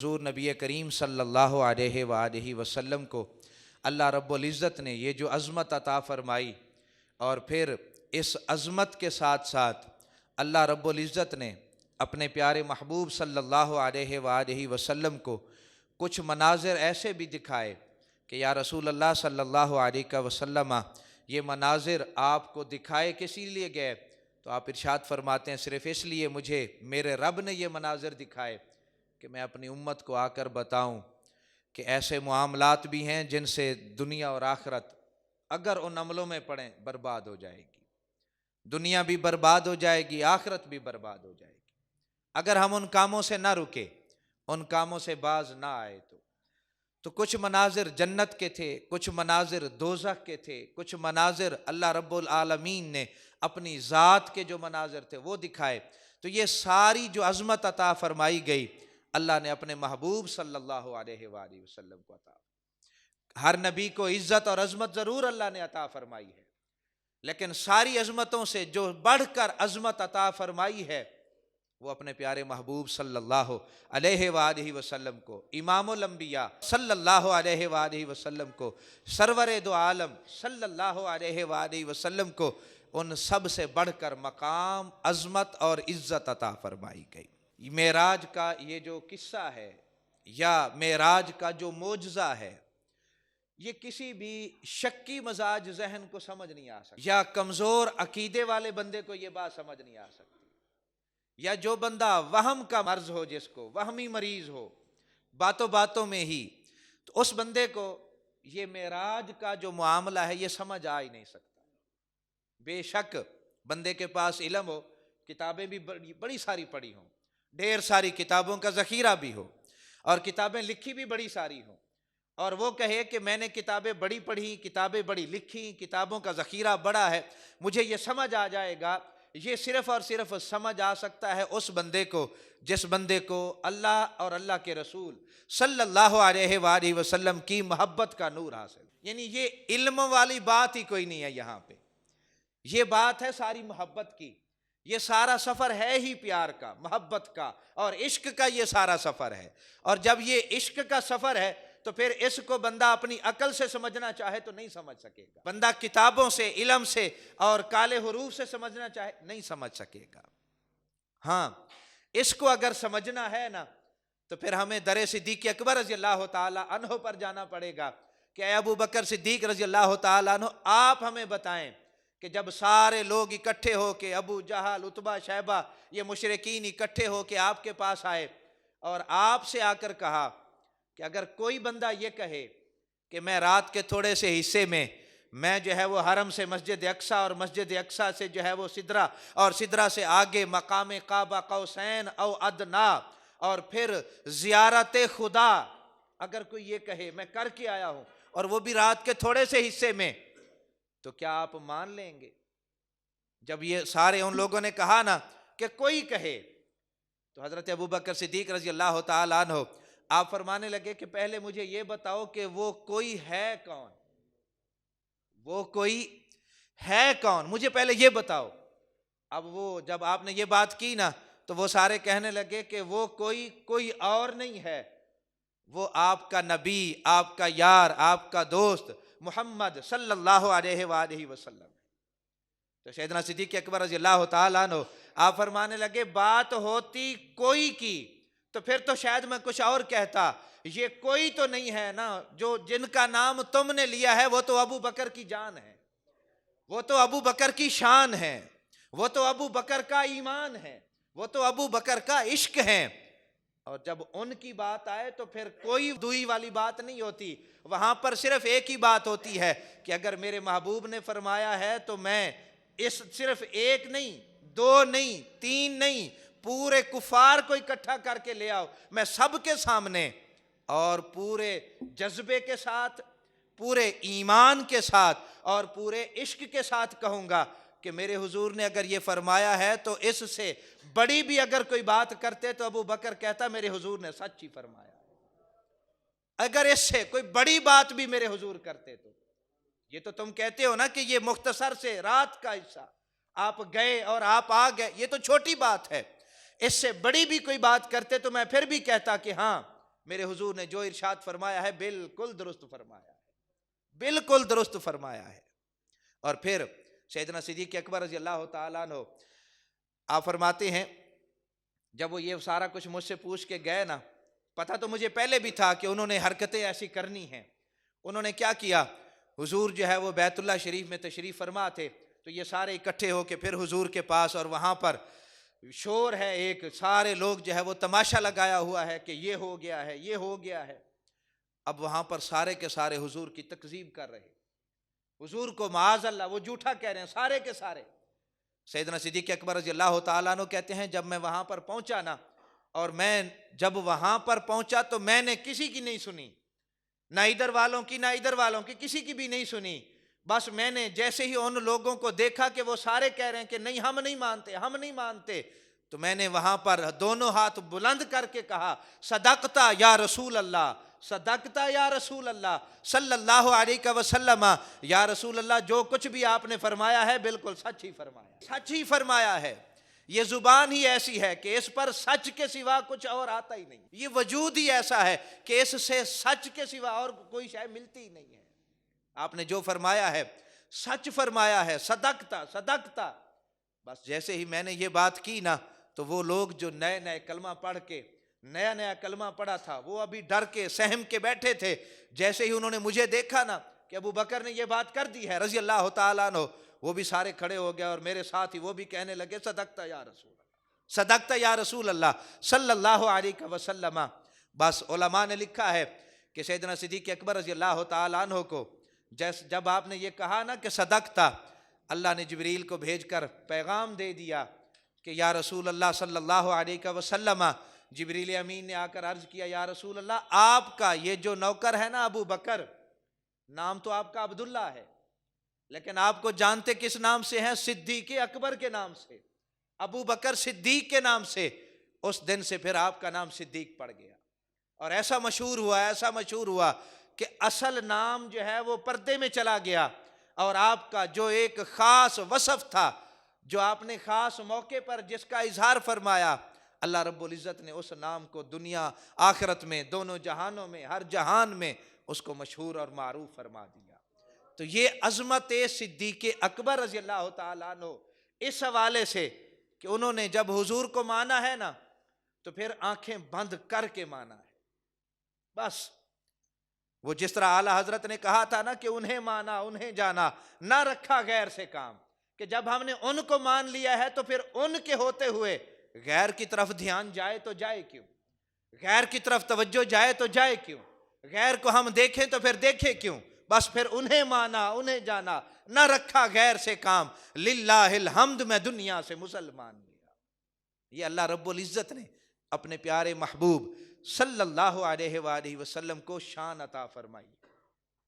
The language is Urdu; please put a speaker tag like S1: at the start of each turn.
S1: حضور نبی کریم صلی اللہ علیہ وآلہ وسلم کو اللہ رب العزت نے یہ جو عظمت عطا فرمائی، اور پھر اس عظمت کے ساتھ ساتھ اللہ رب العزت نے اپنے پیارے محبوب صلی اللہ علیہ وآلہ وسلم کو کچھ مناظر ایسے بھی دکھائے کہ یا رسول اللہ صلی اللہ علیہ وسلم یہ مناظر آپ کو دکھائے کسی لیے گئے؟ تو آپ ارشاد فرماتے ہیں صرف اس لیے مجھے میرے رب نے یہ مناظر دکھائے کہ میں اپنی امت کو آ کر بتاؤں کہ ایسے معاملات بھی ہیں جن سے دنیا اور آخرت اگر ان عملوں میں پڑیں برباد ہو جائے گی، دنیا بھی برباد ہو جائے گی، آخرت بھی برباد ہو جائے گی اگر ہم ان کاموں سے نہ رکے، ان کاموں سے باز نہ آئے تو کچھ مناظر جنت کے تھے، کچھ مناظر دوزخ کے تھے، کچھ مناظر اللہ رب العالمین نے اپنی ذات کے جو مناظر تھے وہ دکھائے۔ تو یہ ساری جو عظمت عطا فرمائی گئی اللہ نے اپنے محبوب صلی اللہ علیہ وآلہ وسلم کو عطا۔ ہر نبی کو عزت اور عظمت ضرور اللہ نے عطا فرمائی ہے، لیکن ساری عظمتوں سے جو بڑھ کر عظمت عطا فرمائی ہے وہ اپنے پیارے محبوب صلی اللہ علیہ وآلہ وسلم کو، امام الانبیاء صلی اللہ علیہ وآلہ وسلم کو، سرور دو عالم صلی اللہ علیہ وآلہ وسلم کو ان سب سے بڑھ کر مقام، عظمت اور عزت عطا فرمائی گئی۔ معراج کا یہ جو قصہ ہے یا معراج کا جو معجزہ ہے، یہ کسی بھی شکی مزاج ذہن کو سمجھ نہیں آ سکتا، یا کمزور عقیدے والے بندے کو یہ بات سمجھ نہیں آ سکتی، یا جو بندہ وہم کا مرض ہو، جس کو وہمی مریض ہو باتوں باتوں میں ہی، تو اس بندے کو یہ معراج کا جو معاملہ ہے یہ سمجھ آ ہی نہیں سکتا۔ بے شک بندے کے پاس علم ہو، کتابیں بھی بڑی ساری پڑھی ہوں، ڈھیر ساری کتابوں کا ذخیرہ بھی ہو، اور کتابیں لکھی بھی بڑی ساری ہوں، اور وہ کہے کہ میں نے کتابیں بڑی پڑھی، کتابیں بڑی لکھی، کتابوں کا ذخیرہ بڑا ہے، مجھے یہ سمجھ آ جائے گا، یہ صرف اور صرف سمجھ آ سکتا ہے اس بندے کو جس بندے کو اللہ اور اللہ کے رسول صلی اللہ علیہ وآلہ وسلم کی محبت کا نور حاصل۔ یعنی یہ علم والی بات ہی کوئی نہیں ہے یہاں پہ، یہ بات ہے ساری محبت کی، یہ سارا سفر ہے ہی پیار کا، محبت کا اور عشق کا، یہ سارا سفر ہے۔ اور جب یہ عشق کا سفر ہے تو پھر اس کو بندہ اپنی عقل سے سمجھنا چاہے تو نہیں سمجھ سکے گا، بندہ کتابوں سے، علم سے اور کالے حروف سے سمجھنا چاہے نہیں سمجھ سکے گا۔ ہاں، اس کو اگر سمجھنا ہے نا تو پھر ہمیں در صدیق اکبر رضی اللہ تعالی عنہ پر جانا پڑے گا کہ اے ابو بکر صدیق رضی اللہ تعالی عنہ، آپ ہمیں بتائیں کہ جب سارے لوگ اکٹھے ہو کے، ابو جہل، عتبہ، شیبہ، یہ مشرکین اکٹھے ہو کے آپ کے پاس آئے اور آپ سے آ کر کہا کہ اگر کوئی بندہ یہ کہے کہ میں رات کے تھوڑے سے حصے میں جو ہے وہ حرم سے مسجد اقصیٰ اور مسجد اقصیٰ سے جو ہے وہ سدرہ اور سدرہ سے آگے مقام قاب قوسین او ادنا اور پھر زیارت خدا، اگر کوئی یہ کہے میں کر کے آیا ہوں اور وہ بھی رات کے تھوڑے سے حصے میں، تو کیا آپ مان لیں گے؟ جب یہ سارے ان لوگوں نے کہا نا کہ کوئی کہے، تو حضرت ابو بکر صدیق رضی اللہ تعالیٰ عنہ آپ فرمانے لگے کہ پہلے مجھے یہ بتاؤ کہ وہ کوئی ہے کون، وہ کوئی ہے کون، مجھے پہلے یہ بتاؤ۔ اب وہ جب آپ نے یہ بات کی نا تو وہ سارے کہنے لگے کہ وہ کوئی اور نہیں ہے، وہ آپ کا نبی، آپ کا یار، آپ کا دوست محمد صلی اللہ علیہ وآلہ وسلم۔ تو سیدنا صدیق اکبر رضی اللہ تعالیٰ عنہ آپ فرمانے لگے بات ہوتی کوئی کی تو پھر تو شاید میں کچھ اور کہتا، یہ کوئی تو نہیں ہے نا، جو جن کا نام تم نے لیا ہے وہ تو ابو بکر کی جان ہے، وہ تو ابو بکر کی شان ہے، وہ تو ابو بکر کا ایمان ہے، وہ تو ابو بکر کا عشق ہے۔ اور جب ان کی بات آئے تو پھر کوئی دوئی والی بات نہیں ہوتی، وہاں پر صرف ایک ہی بات ہوتی ہے کہ اگر میرے محبوب نے فرمایا ہے تو میں اس صرف ایک نہیں، دو نہیں، تین نہیں، پورے کفار کو اکٹھا کر کے لے آؤ، میں سب کے سامنے اور پورے جذبے کے ساتھ، پورے ایمان کے ساتھ اور پورے عشق کے ساتھ کہوں گا کہ میرے حضور نے اگر یہ فرمایا ہے تو اس سے بڑی بھی اگر کوئی بات کرتے تو ابو بکر کہتا میرے حضور نے سچ ہی فرمایا، اگر اس سے کوئی بڑی بات بھی میرے حضور کرتے تو یہ تو تم کہتے ہو نا کہ یہ مختصر سے رات کا حصہ آپ گئے اور آپ آ گئے، یہ تو چھوٹی بات ہے، اس سے بڑی بھی کوئی بات کرتے تو میں پھر بھی کہتا کہ ہاں میرے حضور نے جو ارشاد فرمایا ہے بالکل درست فرمایا ہے، بالکل درست فرمایا ہے۔ اور پھر سیدنا صدیق اکبر رضی اللہ تعالیٰ عنہ آپ فرماتے ہیں جب وہ یہ سارا کچھ مجھ سے پوچھ کے گئے نا، پتہ تو مجھے پہلے بھی تھا کہ انہوں نے حرکتیں ایسی کرنی ہیں۔ انہوں نے کیا کیا، حضور جو ہے وہ بیت اللہ شریف میں تشریف فرما تھے، تو یہ سارے اکٹھے ہو کے پھر حضور کے پاس، اور وہاں پر شور ہے ایک، سارے لوگ جو ہے وہ تماشا لگایا ہوا ہے کہ یہ ہو گیا ہے، یہ ہو گیا ہے۔ اب وہاں پر سارے کے سارے حضور کی تکذیب کر رہے، حضور کو معاذ اللہ وہ جھوٹا کہہ رہے ہیں سارے کے سارے۔ سیدنا صدیق اکبر رضی اللہ تعالیٰ عنہ کہتے ہیں جب میں وہاں پر پہنچا نا، اور میں جب وہاں پر پہنچا تو میں نے کسی کی نہیں سنی، نہ ادھر والوں کی نہ ادھر والوں کی، کسی کی بھی نہیں سنی۔ بس میں نے جیسے ہی ان لوگوں کو دیکھا کہ وہ سارے کہہ رہے ہیں کہ نہیں ہم نہیں مانتے، ہم نہیں مانتے، تو میں نے وہاں پر دونوں ہاتھ بلند کر کے کہا صدقتا یا رسول اللہ، صدقتا یا رسول اللہ صلی اللہ علیہ وسلم، یا رسول اللہ جو کچھ بھی آپ نے فرمایا ہے بالکل سچ ہی فرمایا، سچ ہی فرمایا ہے۔ یہ زبان ہی ایسی ہے کہ اس پر سچ کے سوا کچھ اور آتا ہی نہیں، یہ وجود ہی ایسا ہے کہ اس سے سچ کے سوا اور کوئی شے ملتی ہی نہیں ہے۔ آپ نے جو فرمایا ہے سچ فرمایا ہے، صدقتا صدقتا۔ بس جیسے ہی میں نے یہ بات کی نا، تو وہ لوگ جو نئے نئے کلمہ پڑھ کے، نیا نیا کلمہ پڑھا تھا، وہ ابھی ڈر کے سہم کے بیٹھے تھے۔ جیسے ہی انہوں نے مجھے دیکھا نا کہ ابو بکر نے یہ بات کر دی ہے رضی اللہ تعالیٰ عنہ، وہ بھی سارے کھڑے ہو گئے، اور میرے ساتھ ہی وہ بھی کہنے لگے صدقتا یا رسول اللہ، صدقتا یا رسول اللہ صلی اللہ علیہ وسلم۔ بس علماء نے لکھا ہے کہ سیدنا صدیق اکبر رضی اللہ تعالیٰ عنہ کو جب آپ نے یہ کہا نا کہ صدقتا، اللہ نے جبریل کو بھیج کر پیغام دے دیا کہ یا رسول اللہ صلی اللہ علیہ وسلم، جبریل امین نے آ کر عرض کیا یا رسول اللہ آپ کا یہ جو نوکر ہے نا ابو بکر، نام تو آپ کا عبداللہ ہے، لیکن آپ کو جانتے کس نام سے ہیں؟ صدیق اکبر کے نام سے، ابو بکر صدیق کے نام سے۔ اس دن سے پھر آپ کا نام صدیق پڑ گیا، اور ایسا مشہور ہوا، ایسا مشہور ہوا کہ اصل نام جو ہے وہ پردے میں چلا گیا، اور آپ کا جو ایک خاص وصف تھا، جو آپ نے خاص موقع پر جس کا اظہار فرمایا، اللہ رب العزت نے اس نام کو دنیا آخرت میں، دونوں جہانوں میں، ہر جہان میں اس کو مشہور اور معروف فرما دیا۔ تو یہ عظمت صدیق اکبر رضی اللہ تعالیٰ عنہ اس حوالے سے کہ انہوں نے جب حضور کو مانا ہے نا، تو پھر آنکھیں بند کر کے مانا ہے۔ بس وہ جس طرح اعلیٰ حضرت نے کہا تھا نا کہ انہیں مانا انہیں جانا، نہ رکھا غیر سے کام، کہ جب ہم نے ان کو مان لیا ہے تو پھر ان کے ہوتے ہوئے غیر کی طرف دھیان جائے تو جائے کیوں، غیر کی طرف توجہ جائے تو جائے کیوں، غیر کو ہم دیکھیں تو پھر دیکھیں کیوں، بس پھر انہیں مانا انہیں جانا، نہ رکھا غیر سے کام، للہ الحمد میں دنیا سے مسلمان گیا۔ یہ اللہ رب العزت نے اپنے پیارے محبوب صلی اللہ علیہ وآلہ وسلم کو شان عطا فرمائی۔